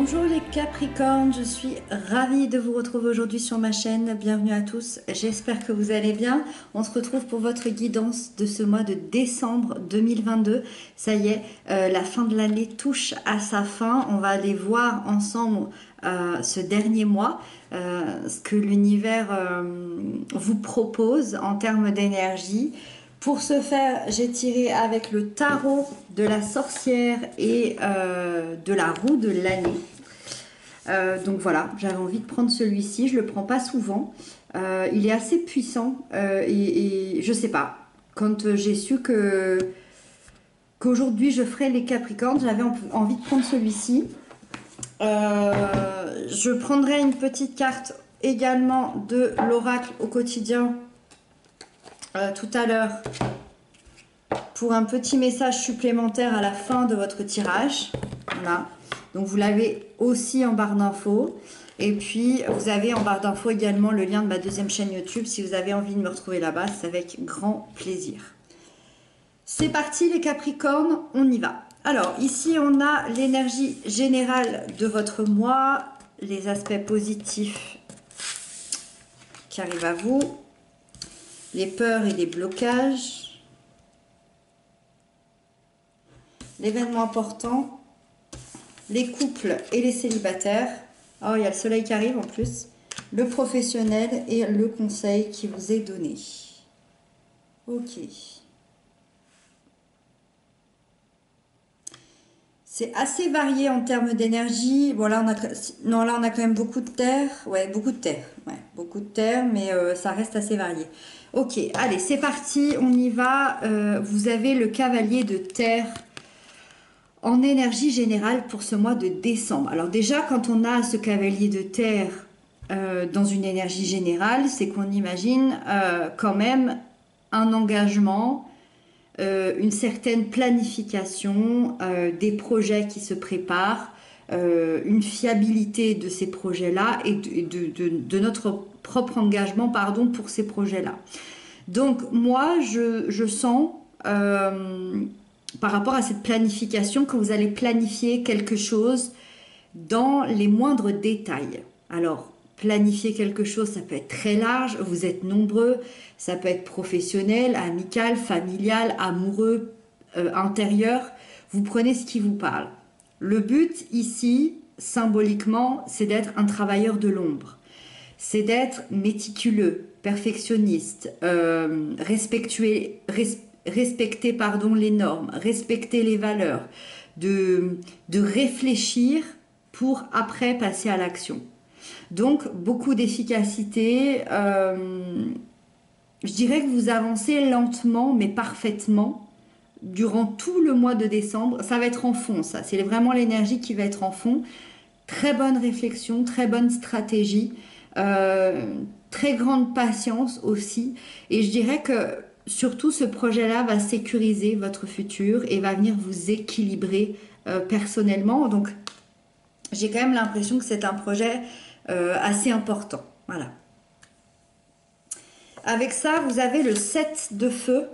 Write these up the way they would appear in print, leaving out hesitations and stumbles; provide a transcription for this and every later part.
Bonjour les Capricornes, je suis ravie de vous retrouver aujourd'hui sur ma chaîne. Bienvenue à tous, j'espère que vous allez bien. On se retrouve pour votre guidance de ce mois de décembre 2022. Ça y est, la fin de l'année touche à sa fin. On va aller voir ensemble ce dernier mois, ce que l'univers vous propose en termes d'énergie. Pour ce faire, j'ai tiré avec le tarot de la sorcière et de la roue de l'année. Donc voilà, j'avais envie de prendre celui-ci. Je le prends pas souvent. Il est assez puissant et je sais pas. Quand j'ai su qu'aujourd'hui je ferais les Capricornes, j'avais envie de prendre celui-ci. Je prendrai une petite carte également de l'oracle au quotidien. Tout à l'heure pour un petit message supplémentaire à la fin de votre tirage. Voilà. Donc vous l'avez aussi en barre d'infos. Et puis vous avez en barre d'infos également le lien de ma deuxième chaîne YouTube. Si vous avez envie de me retrouver là-bas, c'est avec grand plaisir. C'est parti les Capricornes, on y va. Alors ici on a l'énergie générale de votre mois, les aspects positifs qui arrivent à vous. Les peurs et les blocages, l'événement important, les couples et les célibataires. Oh, il y a le soleil qui arrive en plus. Le professionnel et le conseil qui vous est donné. Ok. C'est assez varié en termes d'énergie. Bon, là, on a quand même beaucoup de terre. Ouais, beaucoup de terre. Ouais, beaucoup de terre, mais ça reste assez varié. Ok, allez, c'est parti, on y va. Vous avez le cavalier de terre en énergie générale pour ce mois de décembre. Alors déjà, quand on a ce cavalier de terre dans une énergie générale, c'est qu'on imagine quand même un engagement, une certaine planification, des projets qui se préparent, une fiabilité de ces projets-là et de notre propre engagement pour ces projets-là. Donc moi, je sens par rapport à cette planification que vous allez planifier quelque chose dans les moindres détails. Alors, planifier quelque chose, ça peut être très large, vous êtes nombreux, ça peut être professionnel, amical, familial, amoureux, intérieur. Vous prenez ce qui vous parle. Le but ici, symboliquement, c'est d'être un travailleur de l'ombre. C'est d'être méticuleux, perfectionniste, respecter les normes, respecter les valeurs, de réfléchir pour après passer à l'action. Donc, beaucoup d'efficacité. Je dirais que vous avancez lentement, mais parfaitement, durant tout le mois de décembre. Ça va être en fond, ça. C'est vraiment l'énergie qui va être en fond. Très bonne réflexion, très bonne stratégie, très grande patience aussi. Et je dirais que surtout ce projet-là va sécuriser votre futur et va venir vous équilibrer personnellement. Donc, j'ai quand même l'impression que c'est un projet assez important. Voilà. Avec ça, vous avez le 7 de feu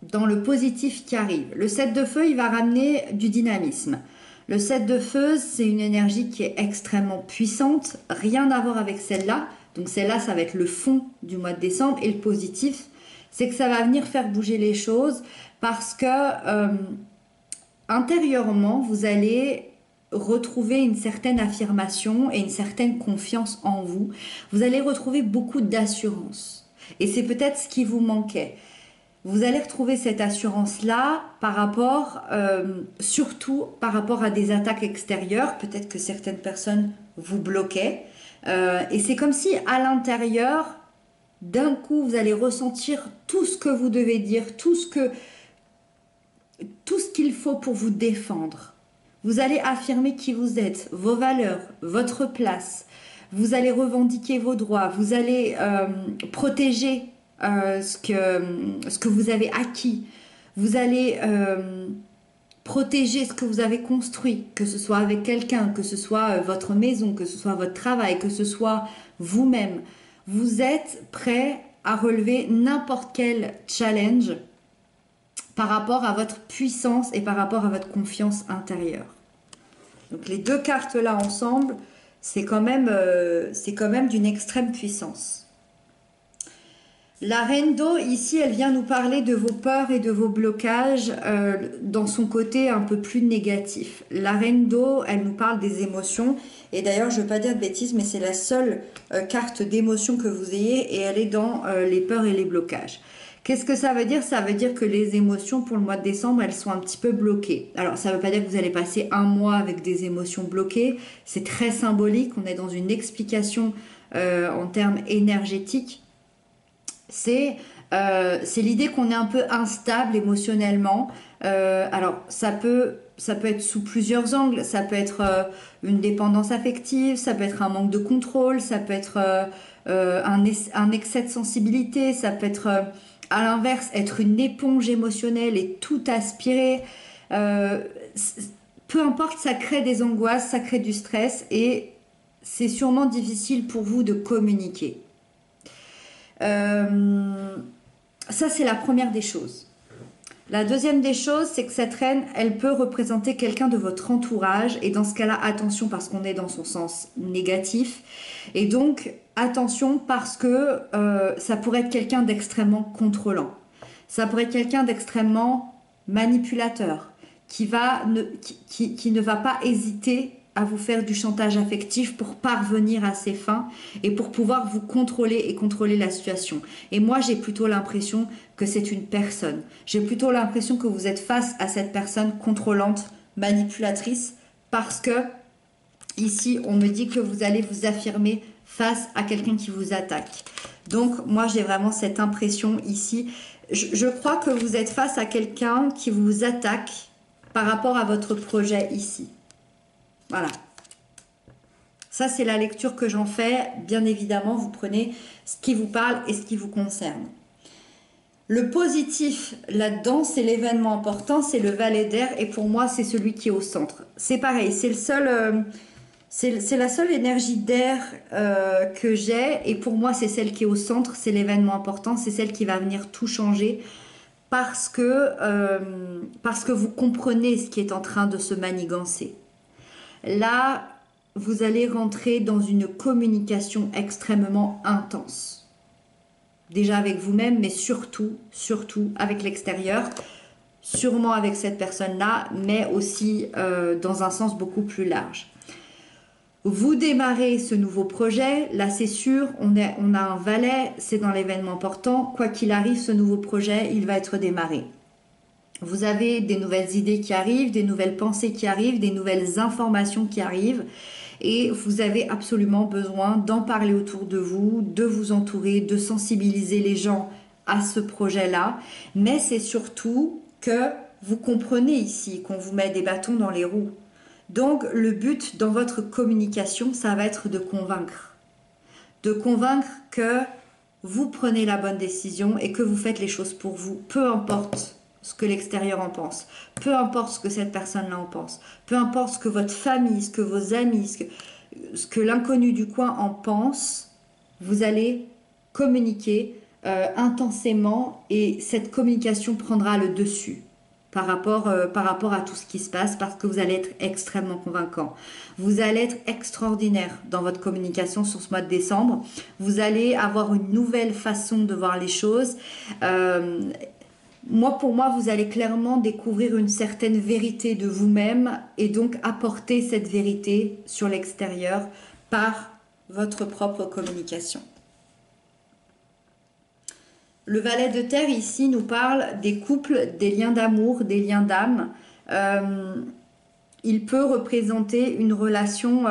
dans le positif qui arrive. Le 7 de feu, il va ramener du dynamisme. Le 7 de feu, c'est une énergie qui est extrêmement puissante, rien à voir avec celle-là. Donc celle-là, ça va être le fond du mois de décembre. Et le positif, c'est que ça va venir faire bouger les choses parce que intérieurement, vous allez retrouver une certaine affirmation et une certaine confiance en vous. Vous allez retrouver beaucoup d'assurance. Et c'est peut-être ce qui vous manquait. Vous allez retrouver cette assurance-là par rapport, surtout par rapport à des attaques extérieures. Peut-être que certaines personnes vous bloquaient. Et c'est comme si à l'intérieur, d'un coup, vous allez ressentir tout ce que vous devez dire, tout ce qu'il faut pour vous défendre. Vous allez affirmer qui vous êtes, vos valeurs, votre place. Vous allez revendiquer vos droits. Vous allez protéger ce que vous avez acquis. Vous allez protéger ce que vous avez construit, que ce soit avec quelqu'un, que ce soit votre maison, que ce soit votre travail, que ce soit vous-même. Vous êtes prêt à relever n'importe quel challenge par rapport à votre puissance et par rapport à votre confiance intérieure. Donc les deux cartes là ensemble, c'est quand même d'une extrême puissance. La Reine d'eau, ici, elle vient nous parler de vos peurs et de vos blocages dans son côté un peu plus négatif. La Reine d'eau, elle nous parle des émotions. Et d'ailleurs, je ne veux pas dire de bêtises, mais c'est la seule carte d'émotion que vous ayez et elle est dans les peurs et les blocages. Qu'est-ce que ça veut dire? Ça veut dire que les émotions pour le mois de décembre, elles sont un petit peu bloquées. Alors, ça ne veut pas dire que vous allez passer un mois avec des émotions bloquées. C'est très symbolique. On est dans une explication en termes énergétiques. C'est l'idée qu'on est un peu instable émotionnellement. Alors, ça peut être sous plusieurs angles. Ça peut être une dépendance affective, ça peut être un manque de contrôle, ça peut être un excès de sensibilité, ça peut être à l'inverse être une éponge émotionnelle et tout aspirer. Peu importe, ça crée des angoisses, ça crée du stress et c'est sûrement difficile pour vous de communiquer. Ça, c'est la première des choses. La deuxième des choses, c'est que cette reine, elle peut représenter quelqu'un de votre entourage. Et dans ce cas-là, attention parce qu'on est dans son sens négatif. Et donc, attention parce que ça pourrait être quelqu'un d'extrêmement contrôlant. Ça pourrait être quelqu'un d'extrêmement manipulateur qui ne va pas hésiter à vous faire du chantage affectif pour parvenir à ses fins et pour pouvoir vous contrôler et contrôler la situation. Et moi, j'ai plutôt l'impression que c'est une personne. J'ai plutôt l'impression que vous êtes face à cette personne contrôlante, manipulatrice, parce que ici, on me dit que vous allez vous affirmer face à quelqu'un qui vous attaque. Donc, moi, j'ai vraiment cette impression ici. Je crois que vous êtes face à quelqu'un qui vous attaque par rapport à votre projet ici. Voilà. Ça, c'est la lecture que j'en fais. Bien évidemment, vous prenez ce qui vous parle et ce qui vous concerne. Le positif là-dedans, c'est l'événement important, c'est le valet d'air. Et pour moi, c'est celui qui est au centre. C'est pareil, c'est la seule énergie d'air que j'ai. Et pour moi, c'est celle qui est au centre, c'est l'événement important, c'est celle qui va venir tout changer. Parce que vous comprenez ce qui est en train de se manigancer. Là, vous allez rentrer dans une communication extrêmement intense. Déjà avec vous-même, mais surtout avec l'extérieur. Sûrement avec cette personne-là, mais aussi dans un sens beaucoup plus large. Vous démarrez ce nouveau projet, là c'est sûr, on a un valet, c'est dans l'événement important. Quoi qu'il arrive, ce nouveau projet, il va être démarré. Vous avez des nouvelles idées qui arrivent, des nouvelles pensées qui arrivent, des nouvelles informations qui arrivent et vous avez absolument besoin d'en parler autour de vous, de vous entourer, de sensibiliser les gens à ce projet-là. Mais c'est surtout que vous comprenez ici qu'on vous met des bâtons dans les roues. Donc le but dans votre communication, ça va être de convaincre. De convaincre que vous prenez la bonne décision et que vous faites les choses pour vous, peu importe ce que l'extérieur en pense, peu importe ce que cette personne-là en pense, peu importe ce que votre famille, ce que vos amis, ce que l'inconnu du coin en pense, vous allez communiquer intensément et cette communication prendra le dessus par rapport à tout ce qui se passe parce que vous allez être extrêmement convaincant. Vous allez être extraordinaire dans votre communication sur ce mois de décembre. Vous allez avoir une nouvelle façon de voir les choses. Pour moi, vous allez clairement découvrir une certaine vérité de vous-même et donc apporter cette vérité sur l'extérieur par votre propre communication. Le valet de terre ici nous parle des couples, des liens d'amour, des liens d'âme. Il peut représenter une relation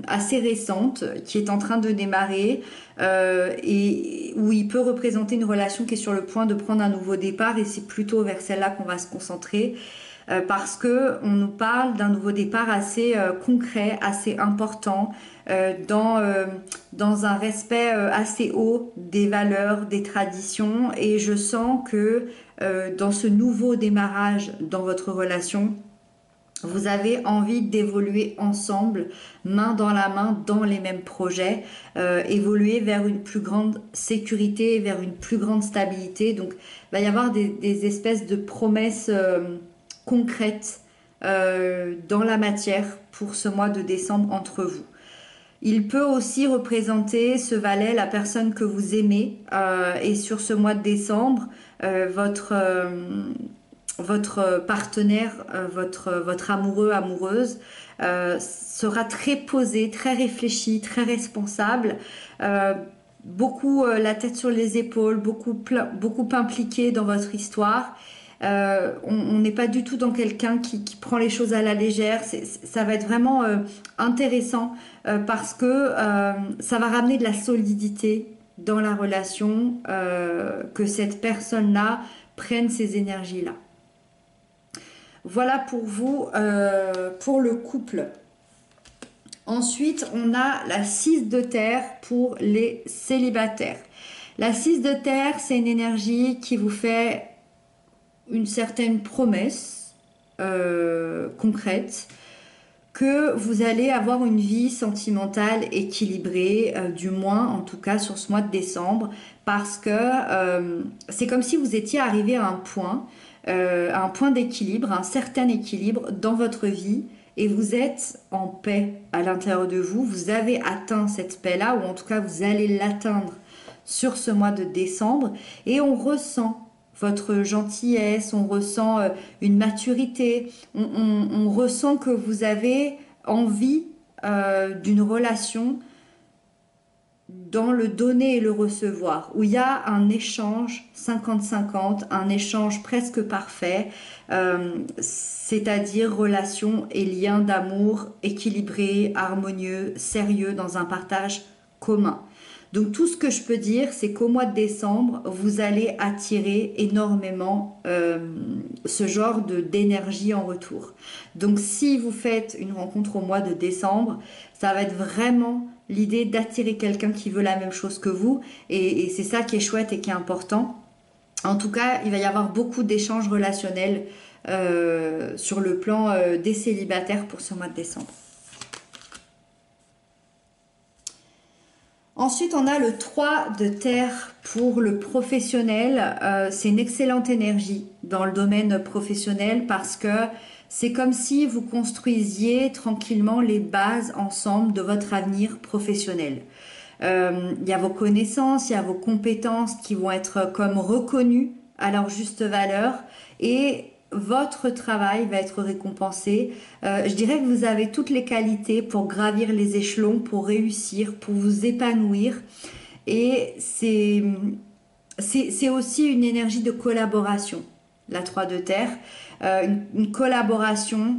assez récente qui est en train de démarrer et où il peut représenter une relation qui est sur le point de prendre un nouveau départ et c'est plutôt vers celle-là qu'on va se concentrer parce que on nous parle d'un nouveau départ assez concret, assez important dans un respect assez haut des valeurs, des traditions et je sens que dans ce nouveau démarrage dans votre relation, vous avez envie d'évoluer ensemble, main dans la main, dans les mêmes projets, évoluer vers une plus grande sécurité, vers une plus grande stabilité. Donc, il va y avoir des espèces de promesses concrètes dans la matière pour ce mois de décembre entre vous. Il peut aussi représenter ce valet, la personne que vous aimez, et sur ce mois de décembre, votre partenaire, votre amoureux, amoureuse, sera très posé, très réfléchi, très responsable, euh, beaucoup la tête sur les épaules, beaucoup impliqué dans votre histoire. On n'est pas du tout dans quelqu'un qui prend les choses à la légère. Ça va être vraiment intéressant parce que ça va ramener de la solidité dans la relation, que cette personne-là prenne ces énergies-là. Voilà pour vous, pour le couple. Ensuite, on a la 6 de terre pour les célibataires. La 6 de terre, c'est une énergie qui vous fait une certaine promesse concrète que vous allez avoir une vie sentimentale équilibrée, du moins en tout cas sur ce mois de décembre, parce que c'est comme si vous étiez arrivé à un point d'équilibre, un certain équilibre dans votre vie, et vous êtes en paix à l'intérieur de vous. Vous avez atteint cette paix-là, ou en tout cas vous allez l'atteindre sur ce mois de décembre, et on ressent votre gentillesse, on ressent une maturité, on ressent que vous avez envie d'une relation dans le donner et le recevoir, où il y a un échange 50-50, un échange presque parfait, c'est-à-dire relation et lien d'amour équilibré, harmonieux, sérieux, dans un partage commun. Donc tout ce que je peux dire, c'est qu'au mois de décembre, vous allez attirer énormément ce genre d'énergie en retour. Donc si vous faites une rencontre au mois de décembre, ça va être vraiment l'idée d'attirer quelqu'un qui veut la même chose que vous. Et c'est ça qui est chouette et qui est important. En tout cas, il va y avoir beaucoup d'échanges relationnels sur le plan des célibataires pour ce mois de décembre. Ensuite, on a le 3 de terre pour le professionnel. C'est une excellente énergie dans le domaine professionnel parce que c'est comme si vous construisiez tranquillement les bases ensemble de votre avenir professionnel. Il y a vos connaissances, il y a vos compétences qui vont être comme reconnues à leur juste valeur et votre travail va être récompensé. Je dirais que vous avez toutes les qualités pour gravir les échelons, pour réussir, pour vous épanouir. Et c'est aussi une énergie de collaboration, la 3 de terre. Une collaboration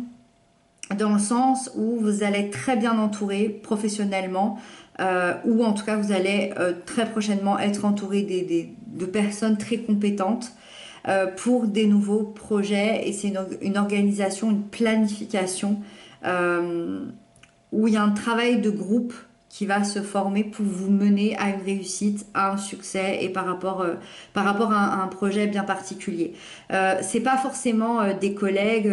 dans le sens où vous allez être très bien entouré professionnellement, ou en tout cas vous allez très prochainement être entouré de personnes très compétentes pour des nouveaux projets. Et c'est une organisation, une planification où il y a un travail de groupe qui va se former pour vous mener à une réussite, à un succès et par rapport à un projet bien particulier. C'est pas forcément des collègues.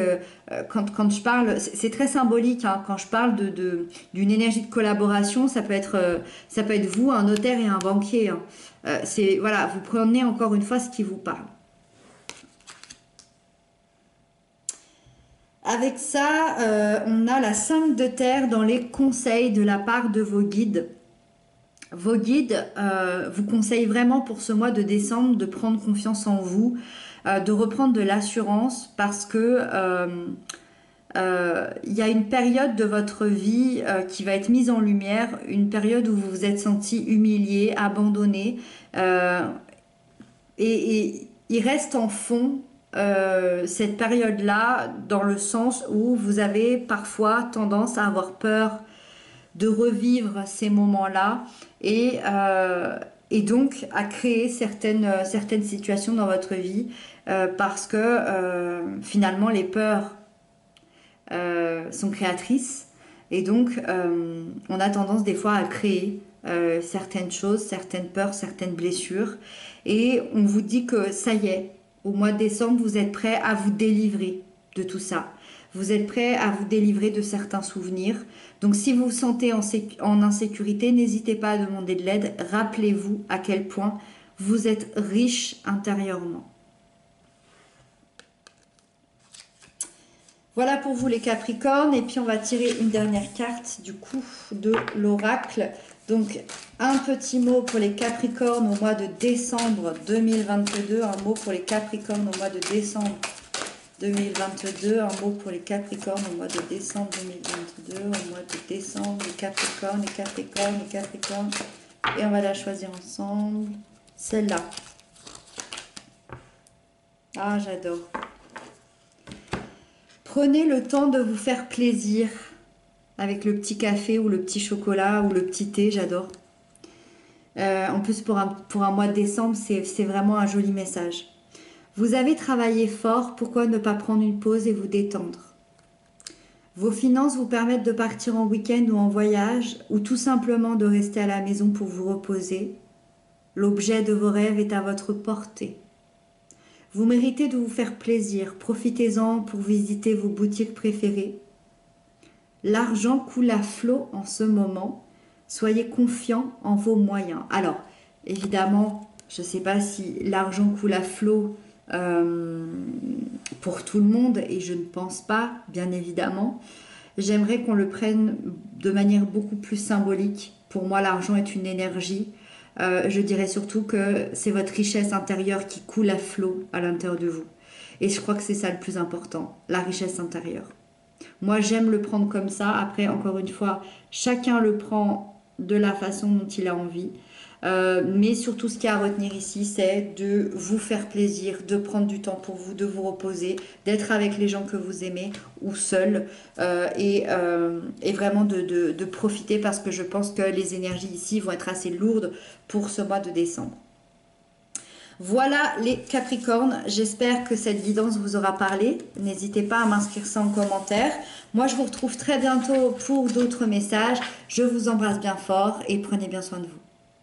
Quand je parle, c'est très symbolique. Hein, quand je parle d'une énergie de collaboration, ça peut être vous, un notaire et un banquier. Hein. Voilà, vous prenez encore une fois ce qui vous parle. Avec ça, on a la 5 de terre dans les conseils de la part de vos guides. Vos guides vous conseillent vraiment pour ce mois de décembre de prendre confiance en vous, de reprendre de l'assurance parce que y a une période de votre vie qui va être mise en lumière, une période où vous vous êtes senti humilié, abandonné, et il reste en fond cette période-là dans le sens où vous avez parfois tendance à avoir peur de revivre ces moments-là et donc à créer certaines situations dans votre vie parce que finalement les peurs sont créatrices et donc on a tendance des fois à créer certaines choses, certaines peurs, certaines blessures et on vous dit que ça y est, au mois de décembre, vous êtes prêt à vous délivrer de tout ça. Vous êtes prêt à vous délivrer de certains souvenirs. Donc si vous vous sentez en insécurité, n'hésitez pas à demander de l'aide. Rappelez-vous à quel point vous êtes riche intérieurement. Voilà pour vous les Capricornes. Et puis on va tirer une dernière carte du coup de l'oracle. Donc un petit mot pour les Capricornes au mois de décembre 2022. Un mot pour les Capricornes au mois de décembre 2022. Un mot pour les Capricornes au mois de décembre 2022. Au mois de décembre, les Capricornes, les Capricornes, les Capricornes. Et on va la choisir ensemble. Celle-là. Ah, j'adore. Prenez le temps de vous faire plaisir avec le petit café ou le petit chocolat ou le petit thé, j'adore. En plus, pour un mois de décembre, c'est vraiment un joli message. Vous avez travaillé fort, pourquoi ne pas prendre une pause et vous détendre? Vos finances vous permettent de partir en week-end ou en voyage, ou tout simplement de rester à la maison pour vous reposer. L'objet de vos rêves est à votre portée. Vous méritez de vous faire plaisir, profitez-en pour visiter vos boutiques préférées. L'argent coule à flot en ce moment, soyez confiant en vos moyens. Alors, évidemment, je ne sais pas si l'argent coule à flot pour tout le monde, et je ne pense pas, bien évidemment. J'aimerais qu'on le prenne de manière beaucoup plus symbolique. Pour moi, l'argent est une énergie. Je dirais surtout que c'est votre richesse intérieure qui coule à flot à l'intérieur de vous. Et je crois que c'est ça le plus important, la richesse intérieure. Moi, j'aime le prendre comme ça. Après, encore une fois, chacun le prend de la façon dont il a envie. Mais surtout, ce qu'il y a à retenir ici, c'est de vous faire plaisir, de prendre du temps pour vous, de vous reposer, d'être avec les gens que vous aimez ou seul et vraiment de profiter parce que je pense que les énergies ici vont être assez lourdes pour ce mois de décembre. Voilà les Capricornes, j'espère que cette guidance vous aura parlé. N'hésitez pas à m'inscrire ça en commentaire. Moi, je vous retrouve très bientôt pour d'autres messages. Je vous embrasse bien fort et prenez bien soin de vous.